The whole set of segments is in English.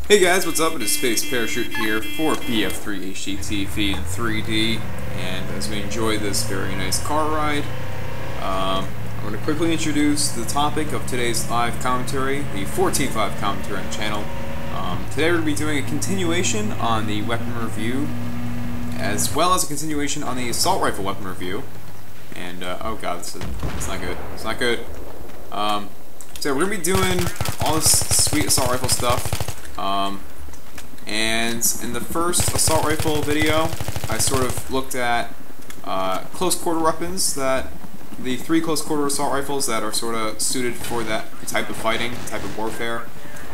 Hey guys, what's up? It is Space Parachute here for BF3 HDTV in 3D, and as we enjoy this very nice car ride, I'm going to quickly introduce the topic of today's live commentary, the 14th live commentary on the channel. Today we're going to be doing a continuation on the weapon review, as well as a continuation on the assault rifle weapon review. And, oh god, it's not good. It's not good. So we're going to be doing all this sweet assault rifle stuff. And in the first assault rifle video, I sort of looked at close quarter weapons, the 3 close quarter assault rifles that are sort of suited for that type of fighting, type of warfare.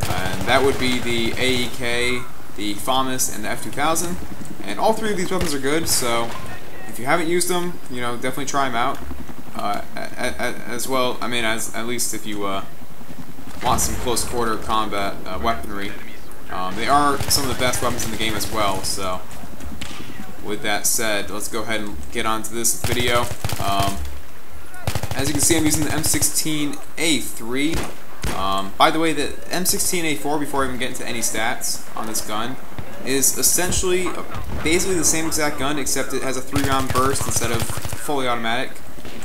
And that would be the AEK, the FAMAS, and the F2000. And all 3 of these weapons are good, so if you haven't used them, you know, definitely try them out. As well, I mean, at least if you want some close quarter combat weaponry. They are some of the best weapons in the game as well, so with that said, let's go ahead and get on to this video. As you can see, I'm using the M16A3. By the way, the M16A4, before I even get into any stats on this gun, is essentially basically the same exact gun, except it has a 3-round burst instead of fully automatic.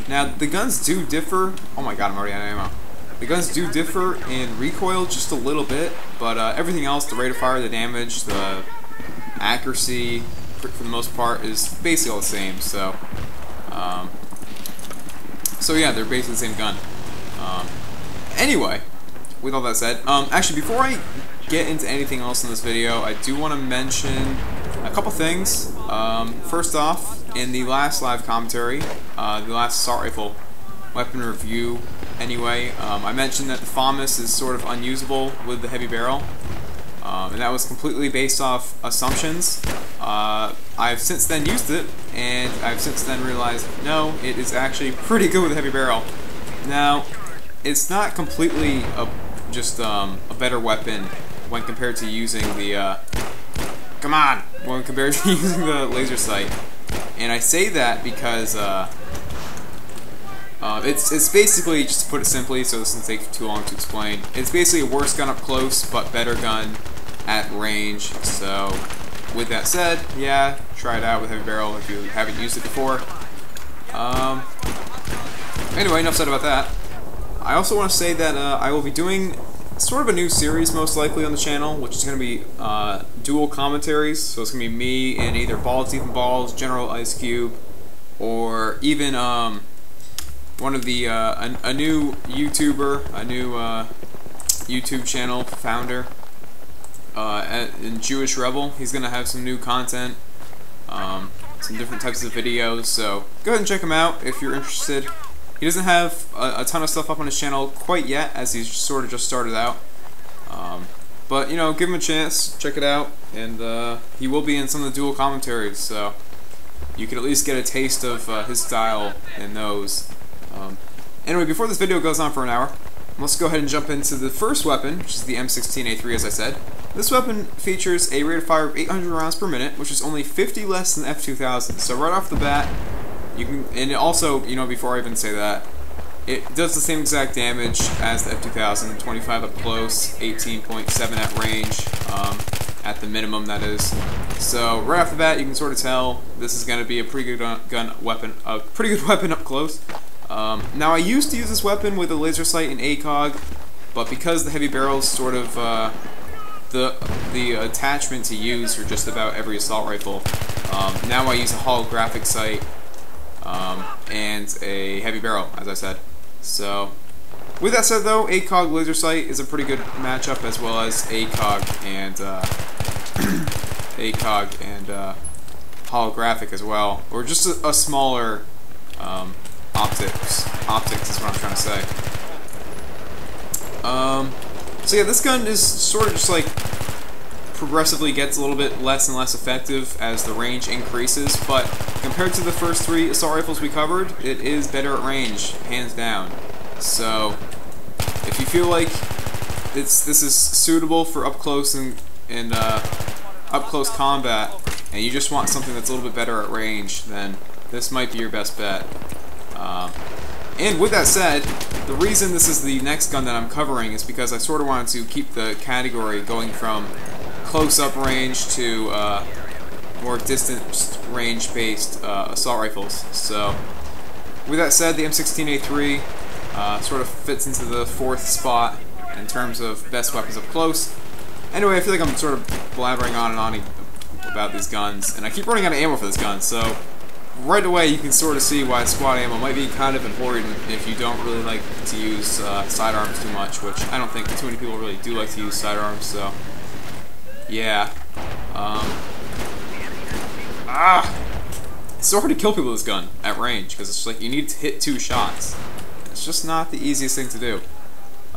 Now, the guns do differ. Oh my god, I'm already out of ammo. The guns do differ in recoil just a little bit, but everything else, the rate of fire, the damage, the accuracy, for the most part, is basically all the same. So, yeah, they're basically the same gun. Anyway, with all that said, actually, before I get into anything else in this video, I do want to mention a couple things. First off, in the last live commentary, the last assault rifle weapon review, anyway, I mentioned that the FAMAS is sort of unusable with the heavy barrel, and that was completely based off assumptions. I've since then used it, and I've since then realized, no, it is actually pretty good with a heavy barrel. Now, it's not completely just a better weapon when compared to using the, when compared to using the laser sight. And I say that because, it's basically, just to put it simply, so this doesn't take too long to explain, it's basically a worse gun up close, but better gun at range. So, with that said, yeah, try it out with heavy barrel if you haven't used it before. Anyway, enough said about that. I also want to say that I will be doing sort of a new series, most likely, on the channel, which is going to be dual commentaries. So it's going to be me and either Balls Ethan Balls, General Ice Cube, or even one of the a new YouTuber, a new YouTube channel founder, in Jewish Rebel. He's gonna have some new content, some different types of videos. So go ahead and check him out if you're interested. He doesn't have a ton of stuff up on his channel quite yet, as he's sort of just started out. But you know, give him a chance, check it out, and he will be in some of the dual commentaries. So you can at least get a taste of his style in those. Anyway, before this video goes on for an hour, let's go ahead and jump into the first weapon, which is the M16A3, as I said. This weapon features a rate of fire of 800 rounds per minute, which is only 50 less than F2000. So right off the bat, you can, and also, you know, before I even say that, it does the same exact damage as the F2000, 25 up close, 18.7 at range, at the minimum, that is. So right off the bat, you can sort of tell this is going to be a pretty good weapon up close. Now, I used to use this weapon with a laser sight and ACOG, but because the heavy barrel is sort of the attachment to use for just about every assault rifle, now I use a holographic sight and a heavy barrel, as I said. So, with that said, though, ACOG laser sight is a pretty good matchup, as well as ACOG and ACOG and holographic as well, or just a smaller optics is what I'm trying to say. So yeah, this gun is sort of just like progressively gets a little bit less and less effective as the range increases, but compared to the first 3 assault rifles we covered, it is better at range, hands down. So if you feel like this is suitable for up close and up close combat, and you just want something that's a little bit better at range, then this might be your best bet. And with that said, the reason this is the next gun that I'm covering is because I sort of wanted to keep the category going from close-up range to more distant range-based assault rifles. So, with that said, the M16A3 sort of fits into the 4th spot in terms of best weapons up close. Anyway, I feel like I'm sort of blabbering on and on about these guns, and I keep running out of ammo for this gun, so right away you can sort of see why squad ammo might be kind of important if you don't really like to use sidearms too much, which I don't think too many people really do like to use sidearms, so yeah. It's so hard to kill people with this gun at range, because it's like you need to hit 2 shots. It's just not the easiest thing to do.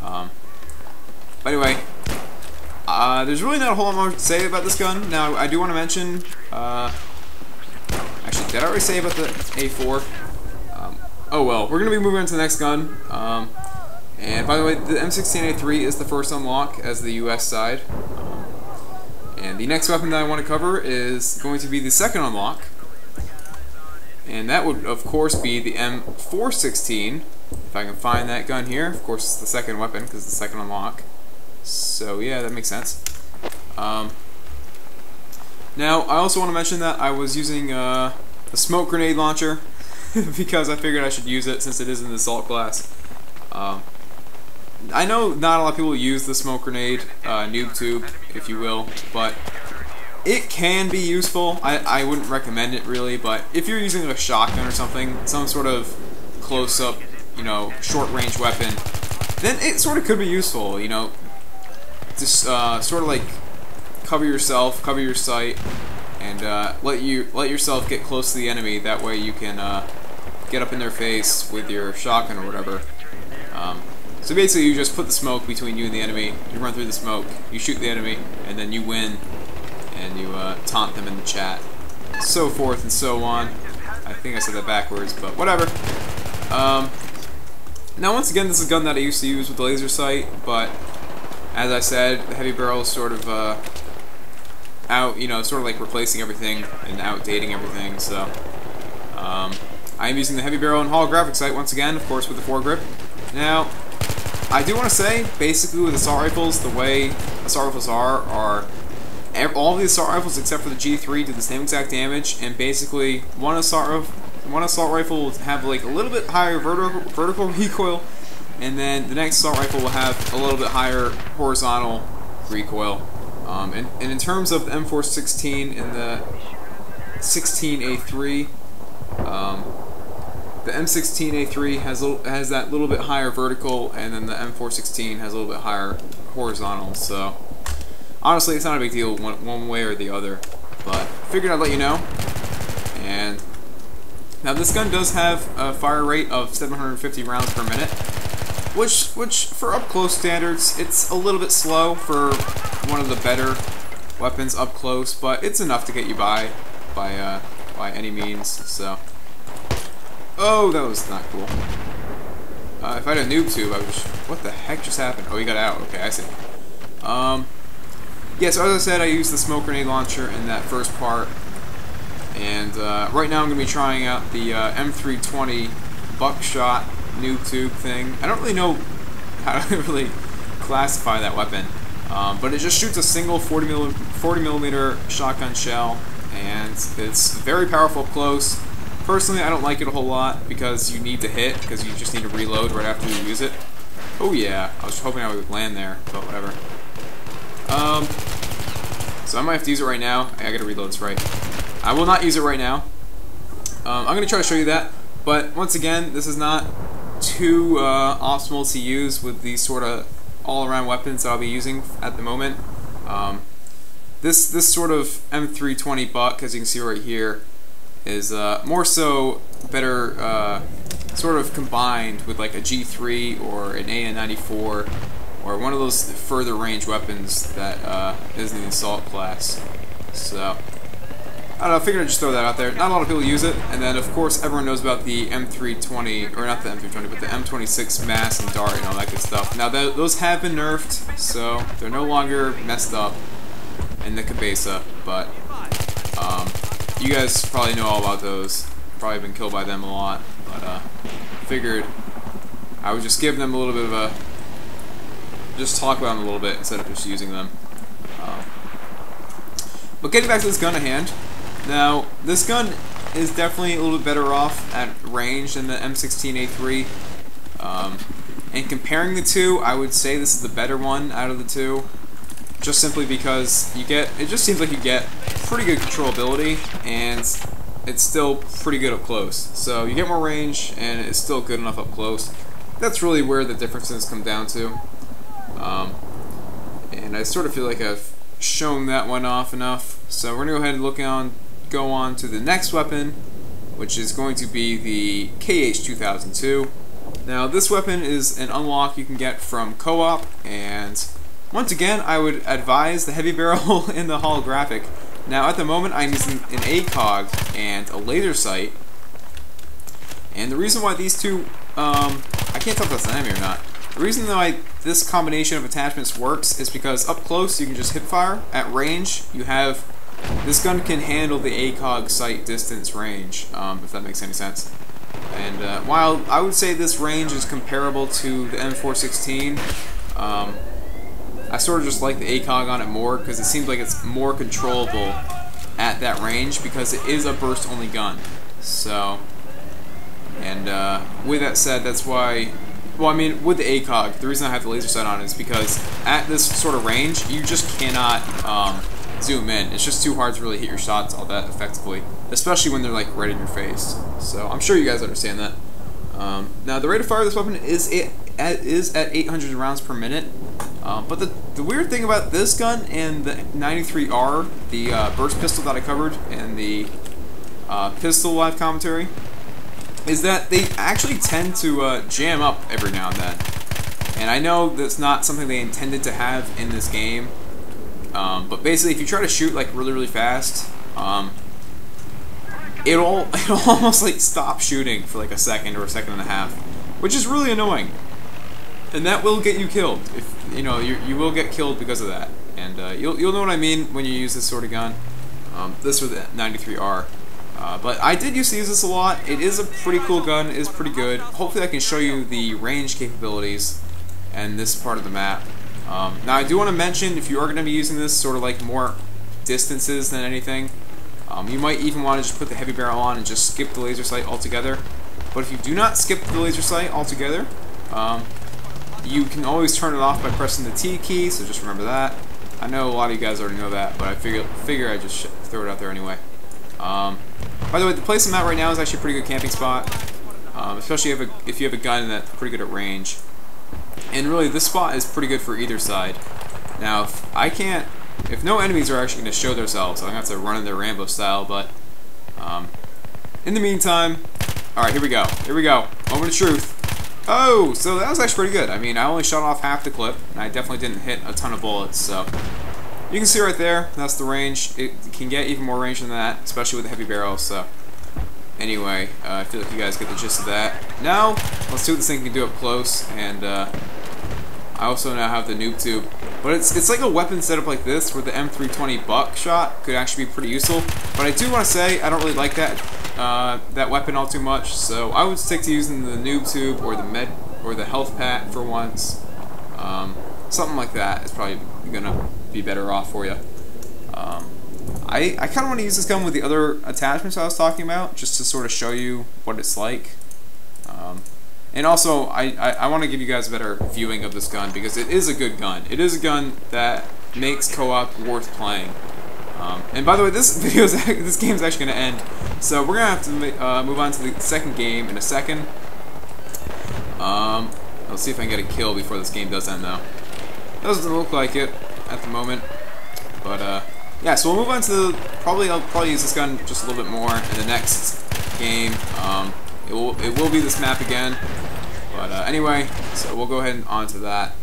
But anyway, there's really not a whole lot more to say about this gun. Now, I do want to mention, actually, did I already say about the A4? Oh well, we're going to be moving on to the next gun. And by the way, the M16A3 is the first unlock as the US side. And the next weapon that I want to cover is going to be the second unlock. And that would, of course, be the M416. If I can find that gun here. Of course, it's the second weapon because it's the second unlock. So yeah, that makes sense. Now, I also want to mention that I was using the smoke grenade launcher because I figured I should use it since it is in the assault class. I know not a lot of people use the smoke grenade noob tube, if you will, but it can be useful. I wouldn't recommend it really, but if you're using a shotgun or something, some sort of close-up, you know, short-range weapon, then it sort of could be useful, you know. Just sort of like cover yourself, cover your sight, and let yourself get close to the enemy. That way you can get up in their face with your shotgun or whatever. So basically, you just put the smoke between you and the enemy. You run through the smoke, you shoot the enemy, and then you win, and you taunt them in the chat, so forth and so on. I think I said that backwards, but whatever. Now, once again, this is a gun that I used to use with the laser sight, but as I said, the heavy barrel is sort of sort of like replacing everything and outdating everything. So I'm using the heavy barrel and holographic sight once again, of course, with the foregrip. Now, I do want to say, basically, with assault rifles, the way assault rifles are all of the assault rifles except for the G3 do the same exact damage, and basically one assault rifle will have like a little bit higher vertical recoil, and then the next assault rifle will have a little bit higher horizontal recoil. And in terms of the M416 and the 16A3, the M16A3 has that little bit higher vertical, and then the M416 has a little bit higher horizontal. So honestly, it's not a big deal one way or the other, but figured I'd let you know. And now this gun does have a fire rate of 750 rounds per minute, which for up close standards, it's a little bit slow for one of the better weapons up close, but it's enough to get you by any means. So, oh, that was not cool. If I had a noob tube, I would just, what the heck just happened? Oh, he got out. Okay, I see. Yeah, so as I said, I used the smoke grenade launcher in that first part, and right now I'm going to be trying out the M320 buckshot noob tube thing. I don't really know how to really classify that weapon, but it just shoots a single 40 millimeter shotgun shell, and it's very powerful up close. Personally, I don't like it a whole lot because you need to hit, because you just need to reload right after you use it. Oh yeah, I was hoping I would land there, but whatever. So I might have to use it right now. I gotta reload this right. I will not use it right now. I'm gonna try to show you that, but once again, this is not too optimal to use with these sort of all-around weapons that I'll be using at the moment. This sort of M320 buck, as you can see right here, is more so better sort of combined with like a G3 or an AN-94 or one of those further range weapons that is in the assault class. So I don't know, I figured I'd just throw that out there. Not a lot of people use it, and then of course everyone knows about the M320, or not the M320, but the M26 mass and dart and all that good stuff. Now those have been nerfed, so they're no longer messed up in the cabeza, but you guys probably know all about those. Probably been killed by them a lot, but figured I would just give them a little bit of just talk about them a little bit instead of just using them. But getting back to this gun at hand, now this gun is definitely a little bit better off at range than the M16A3. And comparing the two, I would say this is the better one out of the two. Just simply because it just seems like you get pretty good controllability, and it's still pretty good up close. So you get more range, and it's still good enough up close. That's really where the differences come down to. And I sort of feel like I've shown that one off enough. So we're going to go ahead and go on to the next weapon, which is going to be the KH-2002. Now this weapon is an unlock you can get from co-op, and once again I would advise the heavy barrel in the holographic. Now at the moment I'm using an ACOG and a laser sight, and the reason why these two, I can't tell if that's an enemy or not. The reason why this combination of attachments works is because up close you can just hip fire. At range this gun can handle the ACOG sight distance range, if that makes any sense. And while I would say this range is comparable to the M416, I sort of just like the ACOG on it more because it seems like it's more controllable at that range because it is a burst-only gun. So, and with that said, that's why, well, I mean, with the ACOG, the reason I have the laser sight on is because at this sort of range, you just cannot zoom in. It's just too hard to really hit your shots all that effectively, especially when they're like right in your face. So I'm sure you guys understand that. Now the rate of fire of this weapon is at 800 rounds per minute. But the weird thing about this gun and the 93R, the burst pistol that I covered in the pistol live commentary, is that they actually tend to jam up every now and then. And I know that's not something they intended to have in this game. But basically, if you try to shoot like really fast, it'll almost like stop shooting for like a second or a second and a half, which is really annoying. And that will get you killed. If you know, you will get killed because of that. And you'll know what I mean when you use this sort of gun. This or the 93R. But I did used to use this a lot. It is a pretty cool gun. It is pretty good. Hopefully, I can show you the range capabilities and this part of the map. Now I do want to mention, if you are going to be using this sort of like more distances than anything, you might even want to just put the heavy barrel on and just skip the laser sight altogether. But if you do not skip the laser sight altogether, you can always turn it off by pressing the T key, so just remember that. I know a lot of you guys already know that, but I figure I just throw it out there anyway. By the way, the place I'm at right now is actually a pretty good camping spot, especially if you have a gun that's pretty good at range. And really, this spot is pretty good for either side. Now, if no enemies are actually going to show themselves, I'm going to have to run in their Rambo style, but in the meantime, alright, here we go. Moment of truth. Oh, so that was actually pretty good. I mean, I only shot off half the clip, and I definitely didn't hit a ton of bullets, so you can see right there, that's the range. It can get even more range than that, especially with the heavy barrel, so anyway, I feel like you guys get the gist of that. Now, let's see what this thing can do up close, and I also now have the noob tube. But it's like a weapon setup like this, where the M320 buckshot could actually be pretty useful. But I do want to say, I don't really like that weapon all too much, so I would stick to using the noob tube or the health pack for once. Something like that is probably gonna be better off for you. I kind of want to use this gun with the other attachments I was talking about, just to sort of show you what it's like. And also, I want to give you guys a better viewing of this gun, because it is a good gun. It is a gun that makes co-op worth playing. And by the way, this game is actually going to end, so we're going to have to move on to the second game in a second. Let's see if I can get a kill before this game does end, though. Doesn't look like it at the moment, but yeah. So we'll move on to I'll probably use this gun just a little bit more in the next game. It will be this map again, but anyway, so we'll go ahead and on to that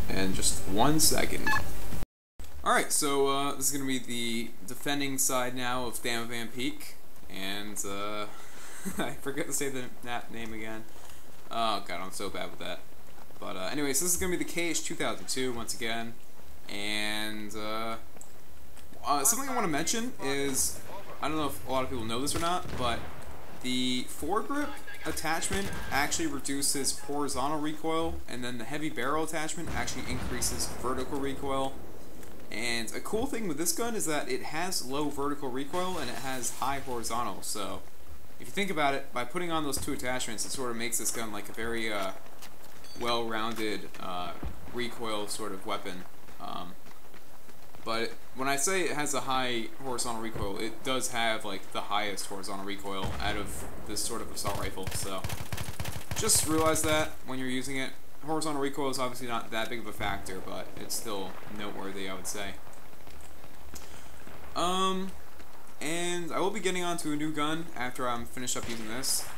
in just 1 second. Alright, so this is going to be the defending side now of Dam Van Peak, and I forget to say the name again. Oh god, I'm so bad with that. But anyway, so this is going to be the KH-2002 once again, and something I want to mention is, I don't know if a lot of people know this or not, but the foregrip attachment actually reduces horizontal recoil, and then the heavy barrel attachment actually increases vertical recoil. And a cool thing with this gun is that it has low vertical recoil and it has high horizontal. So if you think about it, by putting on those two attachments, it sort of makes this gun like a very well-rounded recoil sort of weapon. But when I say it has a high horizontal recoil, it does have like the highest horizontal recoil out of this sort of assault rifle. So just realize that when you're using it. Horizontal recoil is obviously not that big of a factor, but it's still noteworthy, I would say. And I will be getting onto a new gun after I'm finished up using this.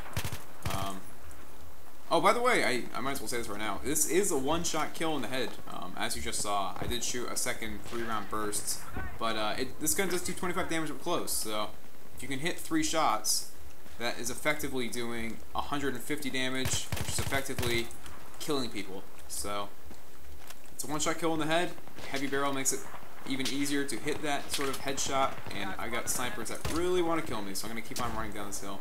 Oh, by the way, I might as well say this right now. This is a one-shot kill in the head, as you just saw. I did shoot a second 3-round burst, but this gun does do 25 damage up close, so if you can hit 3 shots, that is effectively doing 150 damage, which is effectively killing people. So it's a one-shot kill in the head. Heavy barrel makes it even easier to hit that sort of headshot, and I got snipers that really want to kill me, so I'm going to keep on running down this hill.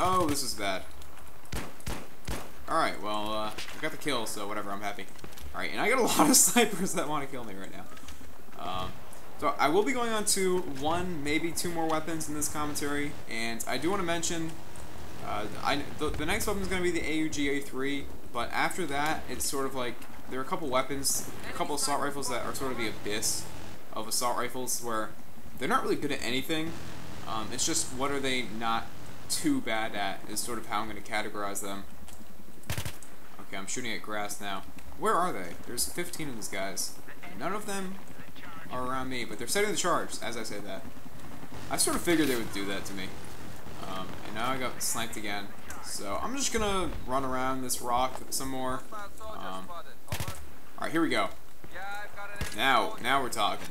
Oh, this is bad. Alright, well, I got the kill, so whatever, I'm happy. Alright, and I got a lot of snipers that want to kill me right now. So I will be going on to 1, maybe 2 more weapons in this commentary, and I do want to mention the next weapon is going to be the AUG-A3, but after that, it's sort of like, there are a couple weapons, a couple assault rifles that are sort of the abyss of assault rifles, where they're not really good at anything. It's just what are they not too bad at is sort of how I'm going to categorize them. Okay, I'm shooting at grass now. Where are they? There's 15 of these guys. None of them are around me, but they're setting the charge as I say that. I sort of figured they would do that to me. And now I got sniped again. So I'm just gonna run around this rock some more. Alright, here we go. Now we're talking.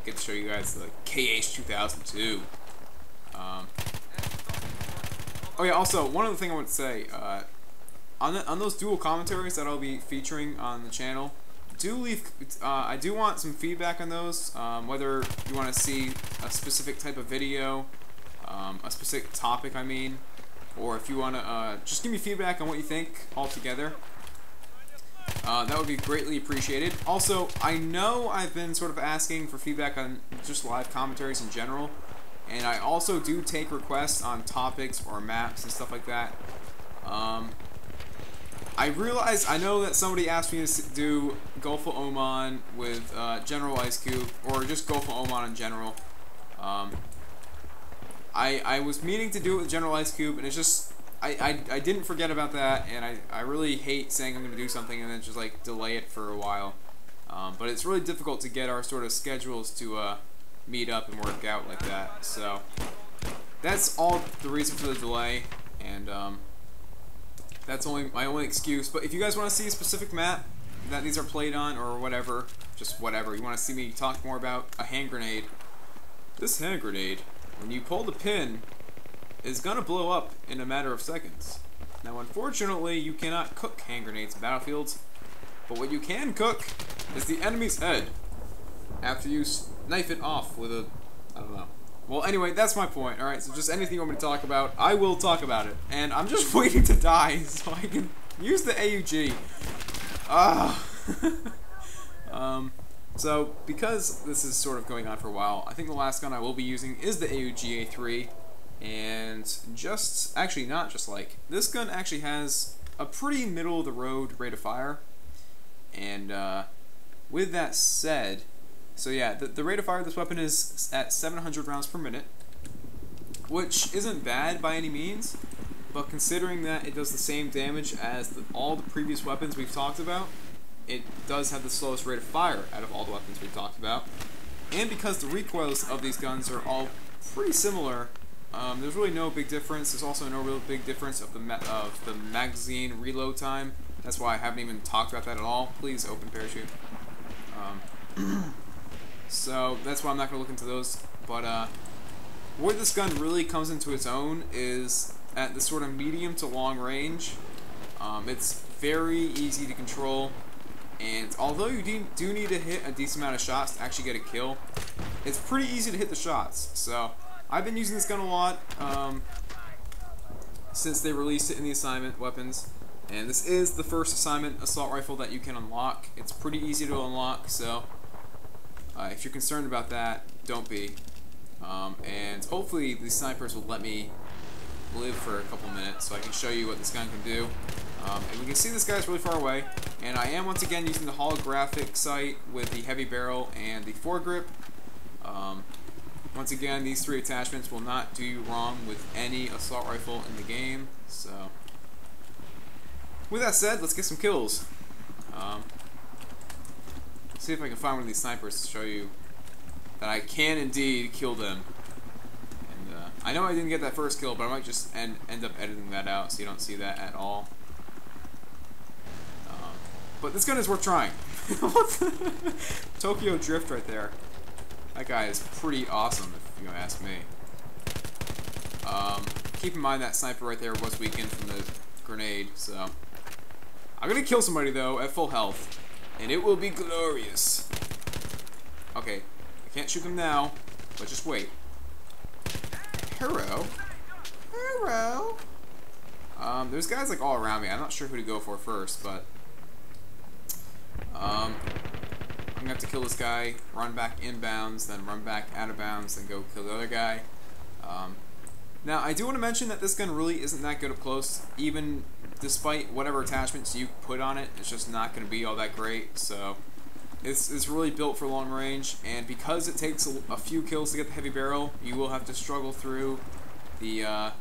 Get to show you guys the KH-2002. Oh yeah, also, one other thing I want to say, on those dual commentaries that I'll be featuring on the channel, I do want some feedback on those, whether you want to see a specific type of video, a specific topic I mean, or if you want to just give me feedback on what you think altogether. That would be greatly appreciated. Also, I know I've been sort of asking for feedback on just live commentaries in general, and I also do take requests on topics or maps and stuff like that. I know that somebody asked me to do Gulf of Oman with General Ice Cube, or just Gulf of Oman in general. I was meaning to do it with General Ice Cube, and it's just, I didn't forget about that, and I really hate saying I'm going to do something and then just like delay it for a while. But it's really difficult to get our sort of schedules to meet up and work out like that. So that's all the reason for the delay, and that's my only excuse. But if you guys want to see a specific map that these are played on, or whatever, just whatever, you want to see me talk more about a hand grenade. This hand grenade, when you pull the pin, is gonna blow up in a matter of seconds. Now, unfortunately, you cannot cook hand grenades in battlefields, but what you can cook is the enemy's head after you knife it off with a, I don't know. Well, anyway, that's my point. Alright, so just anything you want me to talk about, I will talk about it. And I'm just waiting to die so I can use the AUG. So, because this is sort of going on for a while, I think the last gun I will be using is the AUG-A3. And actually not just like, this gun actually has a pretty middle-of-the-road rate of fire. And with that said, so yeah, the rate of fire of this weapon is at 700 rounds per minute, which isn't bad by any means, but considering that it does the same damage as all the previous weapons we've talked about, it does have the slowest rate of fire out of all the weapons we've talked about. And because the recoils of these guns are all pretty similar, there's really no big difference. There's also no real big difference of the magazine reload time. That's why I haven't even talked about that at all. Please open parachute. So that's why I'm not going to look into those. But where this gun really comes into its own is at the sort of medium to long range. It's very easy to control, and although you do need to hit a decent amount of shots to actually get a kill, it's pretty easy to hit the shots. So I've been using this gun a lot since they released it in the assignment weapons, And this is the first assignment assault rifle that you can unlock. It's pretty easy to unlock, so if you're concerned about that, don't be. And hopefully these snipers will let me live for a couple minutes so I can show you what this gun can do. And we can see this guy's really far away. And I am once again using the holographic sight with the heavy barrel and the foregrip. Once again, these three attachments will not do you wrong with any assault rifle in the game. So, with that said, let's get some kills. See if I can find one of these snipers to show you that I can indeed kill them. And I know I didn't get that first kill, but I might just end up editing that out so you don't see that at all. But this gun is worth trying. Tokyo Drift right there. That guy is pretty awesome, if you ask me. Keep in mind that sniper right there was weakened from the grenade, so... I'm gonna kill somebody, though, at full health. And it will be glorious. Okay, I can't shoot them now, but just wait. Hero? Hero? There's guys, like, all around me. I'm not sure who to go for first, but... I'm gonna have to kill this guy, run back inbounds, then run back out of bounds, then go kill the other guy. Now, I do want to mention that this gun really isn't that good up close. Even despite whatever attachments you put on it, it's just not going to be all that great. So, it's really built for long range, and because it takes a few kills to get the heavy barrel, you will have to struggle through the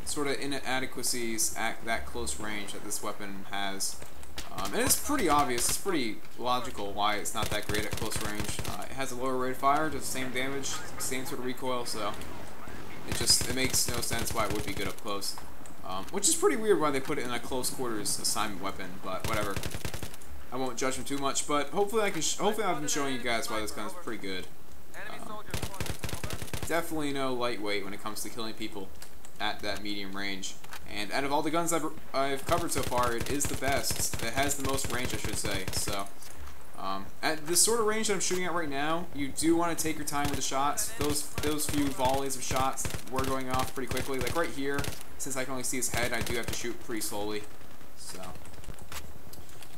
sort of inadequacies at that close range that this weapon has. And it's pretty obvious, it's pretty logical why it's not that great at close range. It has a lower rate of fire, does the same damage, same sort of recoil, so it makes no sense why it would be good up close. Which is pretty weird why they put it in a close quarters assignment weapon, but whatever. I won't judge them too much, but hopefully I've been showing you guys why this gun is pretty good. Definitely no lightweight when it comes to killing people at that medium range. And out of all the guns I've covered so far, it is the best. It has the most range, I should say. So, at this sort of range that I'm shooting at right now, you do want to take your time with the shots. Those few volleys of shots were going off pretty quickly. Like right here, since I can only see his head, I do have to shoot pretty slowly. So,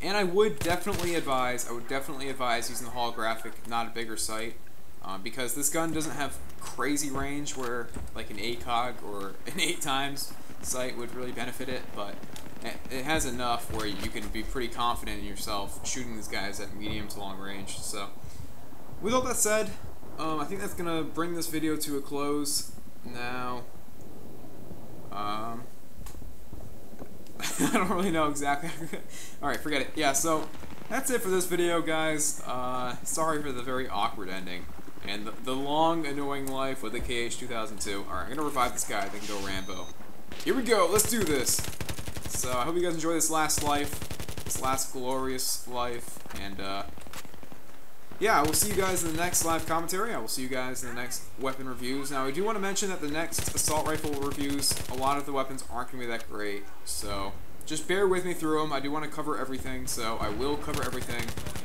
and I would definitely advise using the holographic, not a bigger sight. Because this gun doesn't have crazy range where like an ACOG or an 8 times sight would really benefit it, but it has enough where you can be pretty confident in yourself shooting these guys at medium to long range. So with all that said, I think that's gonna bring this video to a close now. I don't really know exactly. Alright, forget it. Yeah, so that's it for this video, guys. Sorry for the very awkward ending. And the long, annoying life with the KH-2002. Alright, I'm going to revive this guy. They can go Rambo. Here we go. Let's do this. So, I hope you guys enjoy this last life. This last glorious life. And, yeah, I will see you guys in the next live commentary. I will see you guys in the next weapon reviews. Now, I do want to mention that the next assault rifle reviews, a lot of the weapons aren't going to be that great. So, just bear with me through them. I do want to cover everything, so I will cover everything.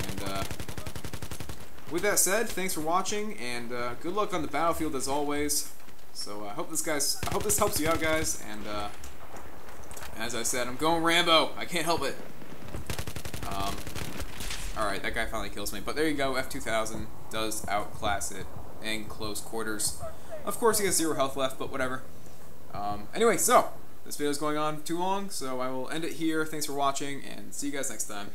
And, with that said, thanks for watching, and good luck on the battlefield as always. So I hope this helps you out, guys. And as I said, I'm going Rambo. I can't help it. All right, that guy finally kills me. But there you go. F2000 does outclass it in close quarters. Of course, he has 0 health left, but whatever. Anyway, so this video is going on too long, so I will end it here. Thanks for watching, and see you guys next time.